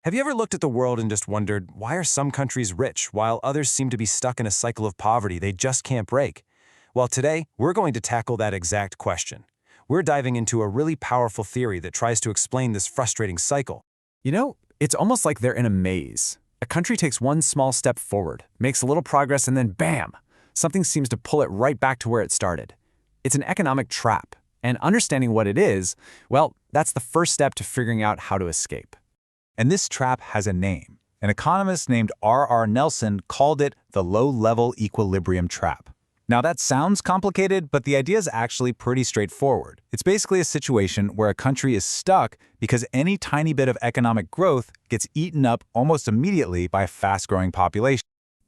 Have you ever looked at the world and just wondered, why are some countries rich while others seem to be stuck in a cycle of poverty they just can't break? Well, today, we're going to tackle that exact question. We're diving into a really powerful theory that tries to explain this frustrating cycle. It's almost like they're in a maze. A country takes one small step forward, makes a little progress, and then bam! Something seems to pull it right back to where it started. It's an economic trap, and understanding what it is, well, that's the first step to figuring out how to escape. And this trap has a name. An economist named R.R. Nelson called it the low-level equilibrium trap. Now that sounds complicated, but the idea is actually pretty straightforward. It's basically a situation where a country is stuck because any tiny bit of economic growth gets eaten up almost immediately by a fast-growing population.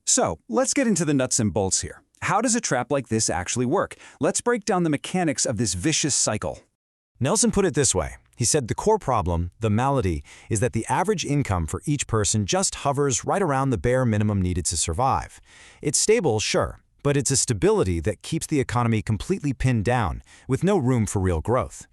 So, let's get into the nuts and bolts here. How does a trap like this actually work? Let's break down the mechanics of this vicious cycle. Nelson put it this way. He said the core problem, the malady, is that the average income for each person just hovers right around the bare minimum needed to survive. It's stable, sure, but it's a stability that keeps the economy completely pinned down, with no room for real growth.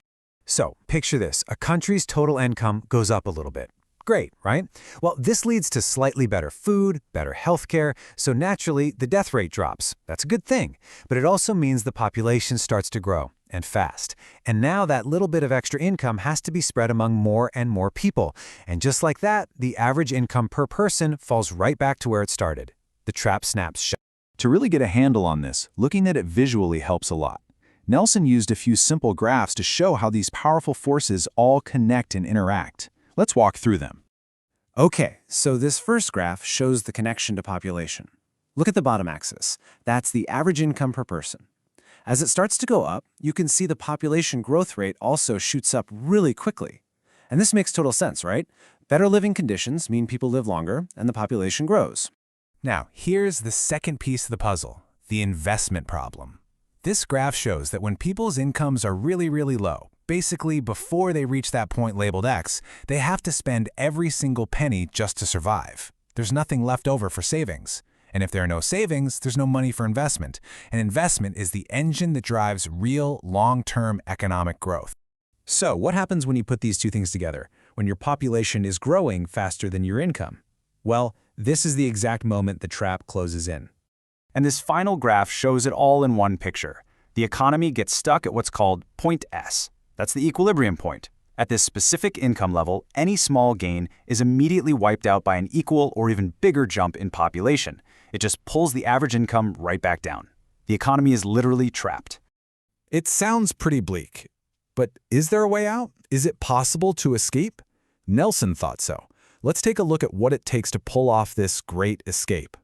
So, picture this. A country's total income goes up a little bit. Great, right? Well, this leads to slightly better food, better healthcare, so naturally the death rate drops. That's a good thing. But it also means the population starts to grow, and fast. And now that little bit of extra income has to be spread among more and more people. And just like that, the average income per person falls right back to where it started. The trap snaps shut. To really get a handle on this, looking at it visually helps a lot. Nelson used a few simple graphs to show how these powerful forces all connect and interact. Let's walk through them. Okay, so this first graph shows the connection to population. Look at the bottom axis. That's the average income per person. As it starts to go up, you can see the population growth rate also shoots up really quickly. And this makes total sense, right? Better living conditions mean people live longer and the population grows. Now, here's the second piece of the puzzle, the investment problem. This graph shows that when people's incomes are really low, basically before they reach that point labeled X, they have to spend every single penny just to survive. There's nothing left over for savings. And if there are no savings, there's no money for investment. And investment is the engine that drives real, long-term economic growth. So, what happens when you put these two things together, when your population is growing faster than your income? Well, this is the exact moment the trap closes in. And this final graph shows it all in one picture. The economy gets stuck at what's called point S. That's the equilibrium point. At this specific income level, any small gain is immediately wiped out by an equal or even bigger jump in population. It just pulls the average income right back down. The economy is literally trapped. It sounds pretty bleak, but is there a way out? Is it possible to escape? Nelson thought so. Let's take a look at what it takes to pull off this great escape.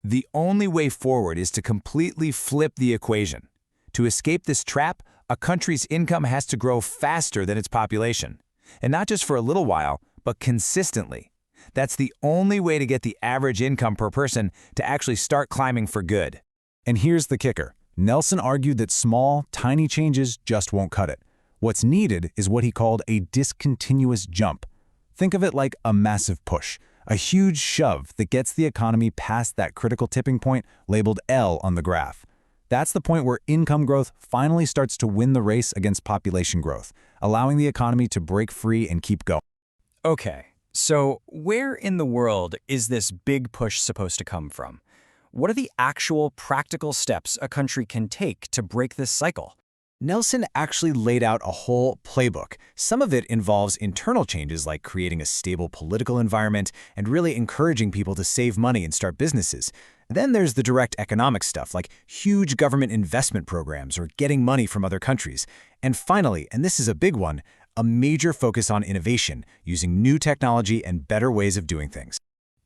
The only way forward is to completely flip the equation. To escape this trap, a country's income has to grow faster than its population. And not just for a little while, but consistently. That's the only way to get the average income per person to actually start climbing for good. And here's the kicker. Nelson argued that small, tiny changes just won't cut it. What's needed is what he called a discontinuous jump. Think of it like a massive push, a huge shove that gets the economy past that critical tipping point labeled L on the graph. That's the point where income growth finally starts to win the race against population growth, allowing the economy to break free and keep going. Okay, so where in the world is this big push supposed to come from? What are the actual practical steps a country can take to break this cycle? Nelson actually laid out a whole playbook. Some of it involves internal changes like creating a stable political environment and really encouraging people to save money and start businesses. Then there's the direct economic stuff like huge government investment programs or getting money from other countries. And finally, and this is a big one, a major focus on innovation, using new technology and better ways of doing things.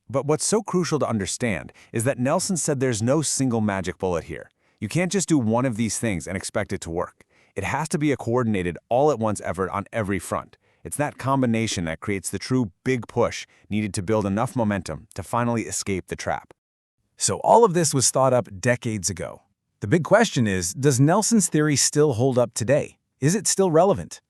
But what's so crucial to understand is that Nelson said there's no single magic bullet here. You can't just do one of these things and expect it to work. It has to be a coordinated, all-at-once effort on every front. It's that combination that creates the true big push needed to build enough momentum to finally escape the trap. So all of this was thought up decades ago. The big question is, does Nelson's theory still hold up today? Is it still relevant?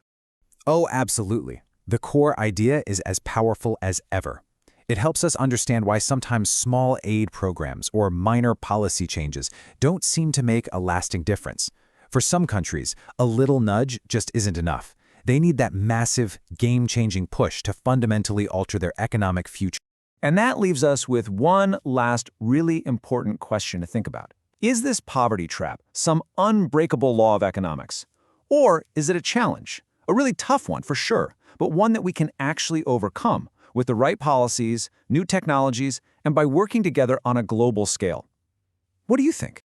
Oh, absolutely. The core idea is as powerful as ever. It helps us understand why sometimes small aid programs or minor policy changes don't seem to make a lasting difference. For some countries, a little nudge just isn't enough. They need that massive, game-changing push to fundamentally alter their economic future. And that leaves us with one last really important question to think about. Is this poverty trap some unbreakable law of economics? Or is it a challenge? A really tough one for sure, but one that we can actually overcome with the right policies, new technologies, and by working together on a global scale. What do you think?